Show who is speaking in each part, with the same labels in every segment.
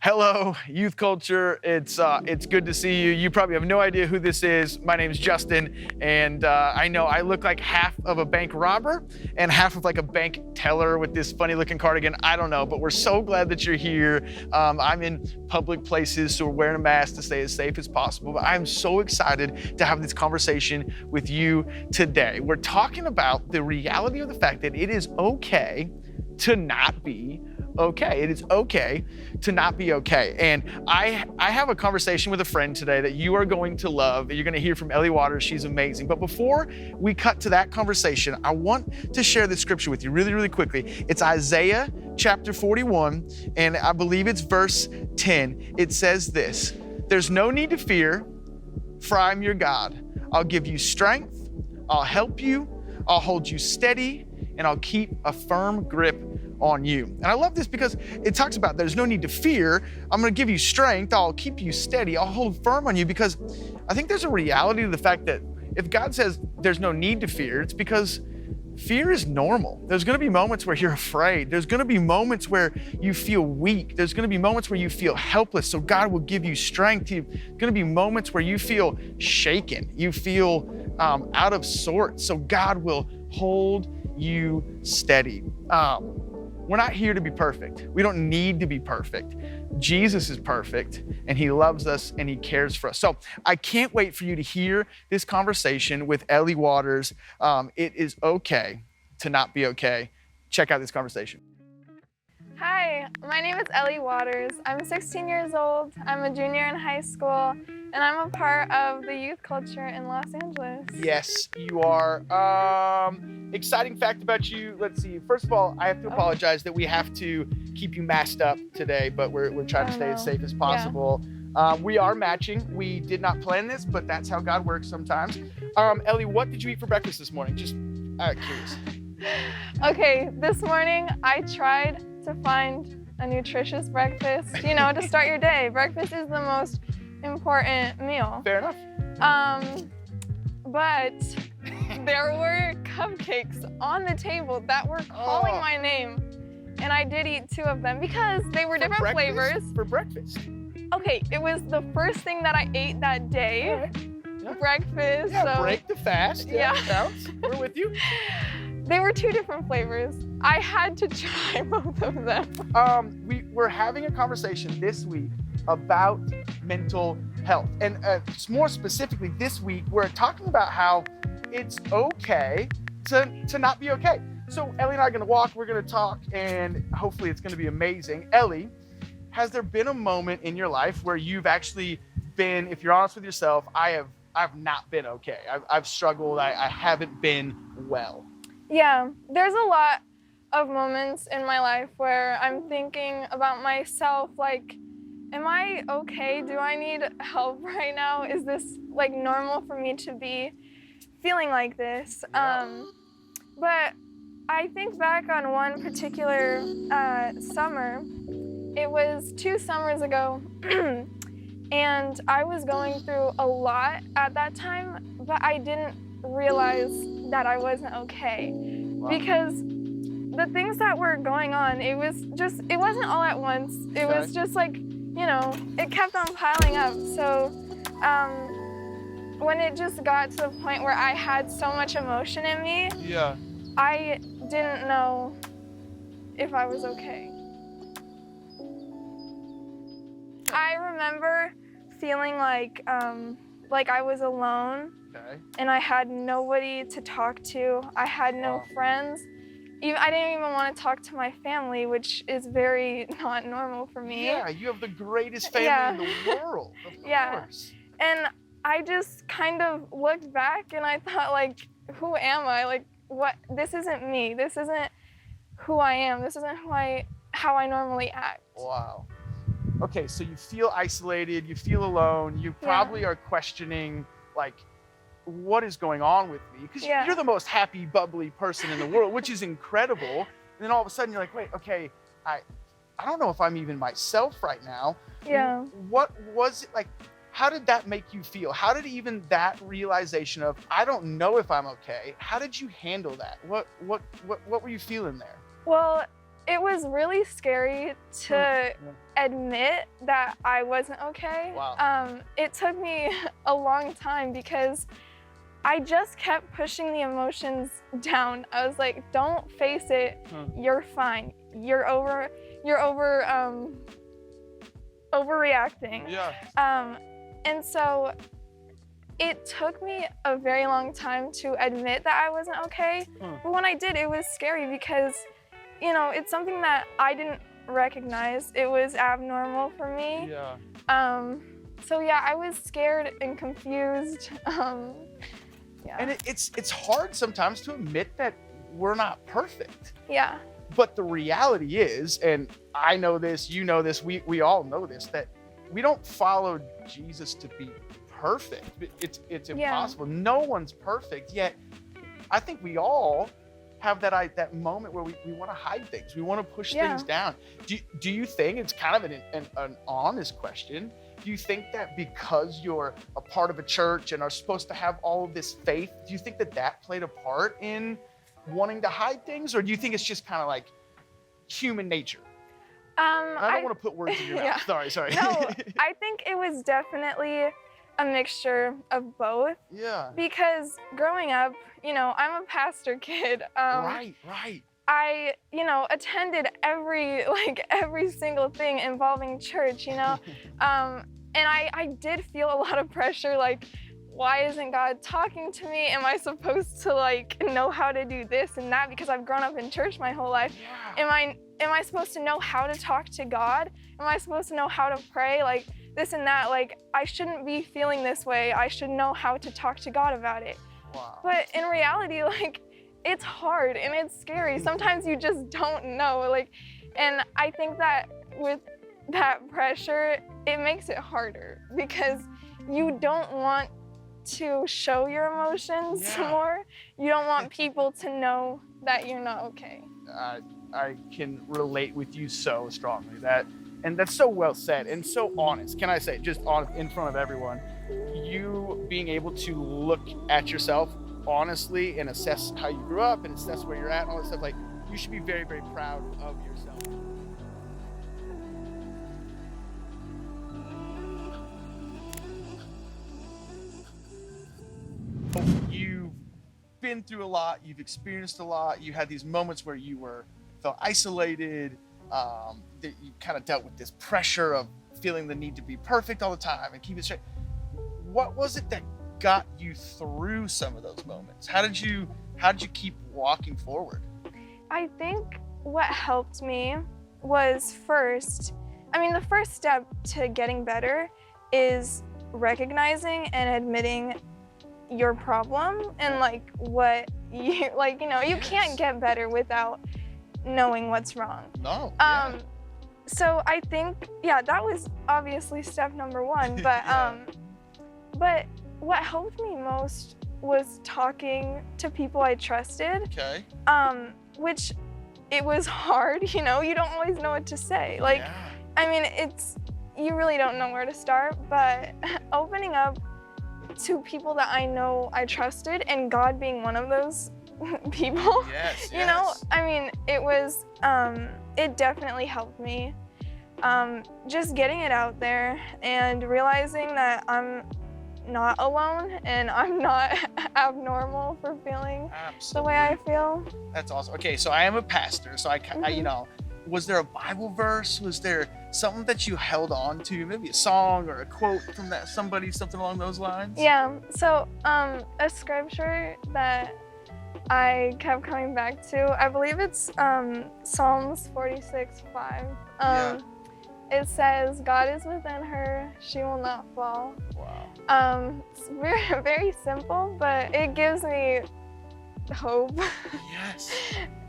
Speaker 1: Hello, youth culture. It's good to see you. You probably have no idea who this is. My name is Justin, and I know I look like half of a bank robber and half of like a bank teller with this funny looking cardigan. I don't know, but we're so glad that you're here. I'm in public places, so we're wearing a mask to stay as safe as possible. But I'm so excited to have this conversation with you today. We're talking about the reality of the fact that it is okay to not be okay. It is okay to not be okay. And I have a conversation with a friend today that you are going to love. You're going to hear from Ellie Waters. She's amazing. But before we cut to that conversation, I want to share this scripture with you really, really quickly. It's Isaiah chapter 41, and I believe it's verse 10. It says this: "There's no need to fear, for I'm your God. I'll give you strength. I'll help you. I'll hold you steady, and I'll keep a firm grip on you." And I love this because it talks about there's no need to fear. I'm going to give you strength. I'll keep you steady. I'll hold firm on you, because I think there's a reality to the fact that if God says there's no need to fear, it's because fear is normal. There's going to be moments where you're afraid. There's going to be moments where you feel weak. There's going to be moments where you feel helpless. So God will give you strength. There's going to be moments where you feel shaken. You feel out of sorts. So God will hold you steady. We're not here to be perfect. We don't need to be perfect. Jesus is perfect, and he loves us, and he cares for us. So I can't wait for you to hear this conversation with Ellie Waters. It is okay to not be okay. Check out this conversation.
Speaker 2: Hi, my name is Ellie Waters. I'm 16 years old. I'm a junior in high school, and I'm a part of the youth culture in Los Angeles.
Speaker 1: Yes, you are. Exciting fact about you. Let's see. First of all, I have to apologize that we have to keep you masked up today, but we're trying to stay as safe as possible. Yeah. We are matching. We did not plan this, but that's how God works sometimes. Ellie, what did you eat for breakfast this morning? Just curious.
Speaker 2: Okay, this morning I tried to find a nutritious breakfast, to start your day. Breakfast is the most important meal.
Speaker 1: Fair enough.
Speaker 2: But there were cupcakes on the table that were calling my name, and I did eat 2 of them because they were different flavors.
Speaker 1: For breakfast?
Speaker 2: Okay, it was the first thing that I ate that day.
Speaker 1: All right. Yeah.
Speaker 2: Breakfast.
Speaker 1: Yeah,
Speaker 2: so
Speaker 1: break the fast. Yeah. Counts. We're with you.
Speaker 2: They were 2 different flavors. I had to try both of them.
Speaker 1: We're having a conversation this week about mental health. And more specifically this week, we're talking about how it's okay to not be okay. So Ellie and I are going to walk, we're going to talk, and hopefully it's going to be amazing. Ellie, has there been a moment in your life where you've actually been, if you're honest with yourself, I've not been okay. I've struggled. I haven't been well.
Speaker 2: Yeah, there's a lot of moments in my life where I'm thinking about myself, like, am I okay? Do I need help right now? Is this like normal for me to be feeling like this? But I think back on one particular summer. It was 2 summers ago, and I was going through a lot at that time, but I didn't realize that I wasn't okay. Wow. Because the things that were going on, it wasn't all at once. It was just like, it kept on piling up. So when it just got to the point where I had so much emotion in me, I didn't know if I was okay. I remember feeling like I was alone.
Speaker 1: Okay.
Speaker 2: And I had nobody to talk to. I had no friends. I didn't even want to talk to my family, which is very not normal for me.
Speaker 1: Yeah, you have the greatest family in the world, of course.
Speaker 2: And I just kind of looked back and I thought, like, who am I? Like, what? This isn't me. This isn't who I am. This isn't how I normally act.
Speaker 1: Wow. Okay, so you feel isolated, you feel alone, you probably are questioning, like, what is going on with me? Because you're the most happy, bubbly person in the world, which is incredible. And then all of a sudden you're like, wait, okay, I don't know if I'm even myself right now.
Speaker 2: Yeah.
Speaker 1: What was it like? How did that make you feel? How did even that realization of, I don't know if I'm okay, how did you handle that? What were you feeling there?
Speaker 2: Well, it was really scary to admit that I wasn't okay.
Speaker 1: Wow.
Speaker 2: It took me a long time because I just kept pushing the emotions down. I was like, don't face it. You're fine. You're overreacting.
Speaker 1: Yeah.
Speaker 2: And so it took me a very long time to admit that I wasn't okay. But when I did, it was scary because, you know, it's something that I didn't recognize. It was abnormal for me.
Speaker 1: Yeah.
Speaker 2: So yeah, I was scared and confused. Yeah.
Speaker 1: And it's hard sometimes to admit that we're not perfect.
Speaker 2: Yeah.
Speaker 1: But the reality is, and I know this, you know this, we all know this, that we don't follow Jesus to be perfect. It's impossible.
Speaker 2: Yeah.
Speaker 1: No one's perfect, yet I think we all have that moment where we want to hide things. We want to push things down. Do you think, it's kind of an honest question, do you think that because you're a part of a church and are supposed to have all of this faith, do you think that played a part in wanting to hide things? Or do you think it's just kind of like human nature? I don't want to put words in your mouth. Sorry.
Speaker 2: No, I think it was definitely a mixture of both.
Speaker 1: Yeah.
Speaker 2: Because growing up, you know, I'm a pastor kid.
Speaker 1: Right.
Speaker 2: I, you know, attended every single thing involving church, you know. And I did feel a lot of pressure, like, why isn't God talking to me? Am I supposed to like know how to do this and that because I've grown up in church my whole life?
Speaker 1: Yeah.
Speaker 2: Am I supposed to know how to talk to God? Am I supposed to know how to pray? Like this and that. Like I shouldn't be feeling this way. I should know how to talk to God about it.
Speaker 1: Wow.
Speaker 2: But in reality, like it's hard and it's scary. Sometimes you just don't know. Like, and I think that with that pressure, it makes it harder because you don't want to show your emotions more. You don't want people to know that you're not okay.
Speaker 1: I can relate with you so strongly. And that's so well said and so honest. Can I say, just honest in front of everyone, you being able to look at yourself honestly and assess how you grew up and assess where you're at and all that stuff, like you should be very, very proud of yourself. You've been through a lot, you've experienced a lot, you had these moments where you felt isolated, that you kind of dealt with this pressure of feeling the need to be perfect all the time and keep it straight. What was it that got you through some of those moments? How did you keep walking forward?
Speaker 2: I think what helped me was the first step to getting better is recognizing and admitting your problem and like what you like, you know, you can't get better without knowing what's wrong.
Speaker 1: No.
Speaker 2: So I think that was obviously step number one, but but what helped me most was talking to people I trusted.
Speaker 1: Okay.
Speaker 2: Which it was hard, you know, you don't always know what to say. Like I mean, you really don't know where to start, but opening up to people that I know I trusted and God being one of those people, you know, I mean, it definitely helped me. Just getting it out there and realizing that I'm not alone and I'm not abnormal for feeling the way I feel.
Speaker 1: That's awesome. Okay, so I am a pastor, so I you know, was there a Bible verse? Was there something that you held on to? Maybe a song or a quote from somebody, something along those lines?
Speaker 2: Yeah, so a scripture that I kept coming back to, I believe it's Psalms 46:5. It says, God is within her, she will not fall.
Speaker 1: Wow.
Speaker 2: It's very, very simple, but it gives me hope.
Speaker 1: Yes,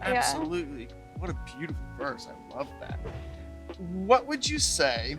Speaker 1: absolutely. What a beautiful verse. I love that. What would you say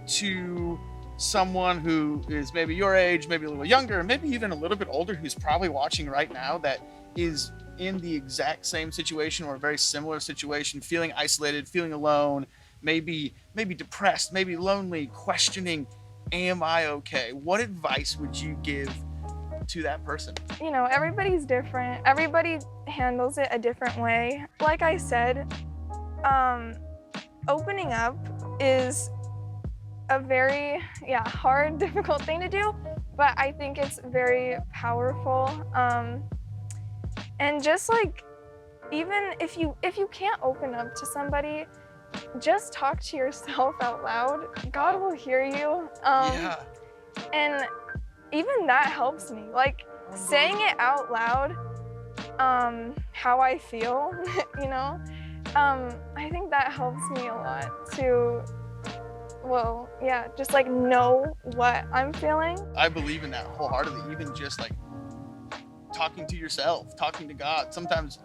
Speaker 1: to someone who is maybe your age, maybe a little younger, maybe even a little bit older, who's probably watching right now that is in the exact same situation or a very similar situation, feeling isolated, feeling alone, maybe depressed, maybe lonely, questioning, am I okay? What advice would you give to that person?
Speaker 2: You know, everybody's different. Everybody handles it a different way. Like I said, Opening up is a very, hard, difficult thing to do, but I think it's very powerful. And just like, even if you can't open up to somebody, just talk to yourself out loud. God will hear you. And even that helps me. Like, saying it out loud, how I feel, I think that helps me a lot to, just like know what I'm feeling.
Speaker 1: I believe in that wholeheartedly, even just like talking to yourself, talking to God. Sometimes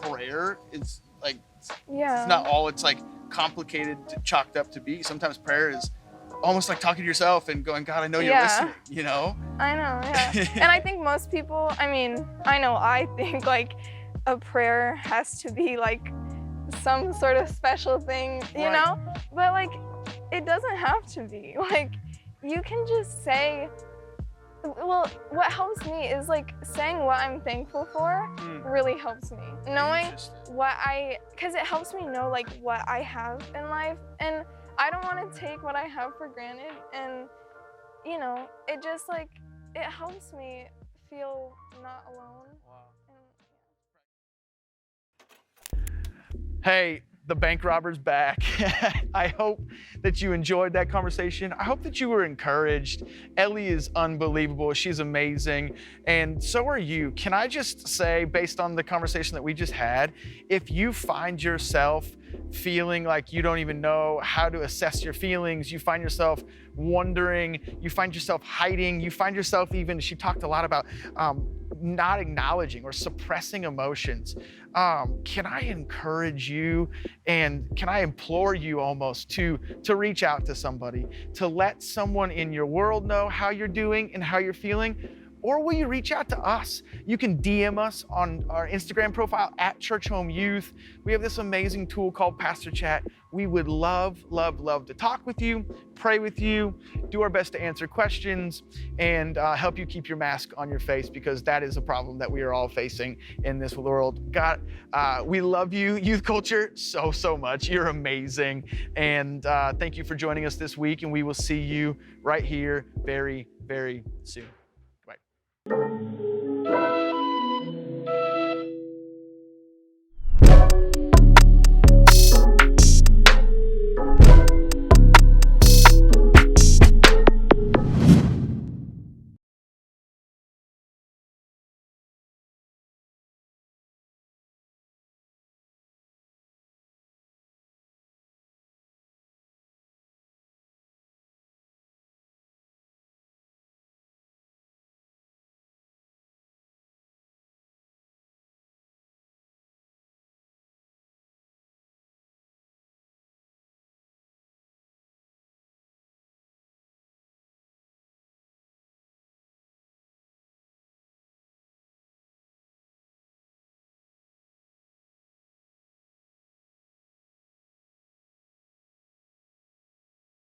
Speaker 1: prayer is like, it's not all it's like complicated, chalked up to be. Sometimes prayer is almost like talking to yourself and going, God, I know you're listening,
Speaker 2: I know, And I think most people, I think like a prayer has to be like some sort of special thing, you know? But like, it doesn't have to be. Like, you can just say, well, what helps me is like saying what I'm thankful for really helps me. Knowing because it helps me know like what I have in life, and I don't want to take what I have for granted, and it just like, it helps me feel not alone.
Speaker 1: Hey, the bank robber's back. I hope that you enjoyed that conversation. I hope that you were encouraged. Ellie is unbelievable. She's amazing. And so are you. Can I just say, based on the conversation that we just had, if you find yourself feeling like you don't even know how to assess your feelings, you find yourself wondering, you find yourself hiding, you find yourself even, she talked a lot about not acknowledging or suppressing emotions. Can I encourage you, and can I implore you almost to reach out to somebody, to let someone in your world know how you're doing and how you're feeling? Or will you reach out to us? You can DM us on our Instagram profile at Churchome Youth. We have this amazing tool called Pastor Chat. We would love, love, love to talk with you, pray with you, do our best to answer questions, and help you keep your mask on your face, because that is a problem that we are all facing in this world. God, we love you, youth culture, so, so much. You're amazing. And thank you for joining us this week, and we will see you right here very, very soon. Bye.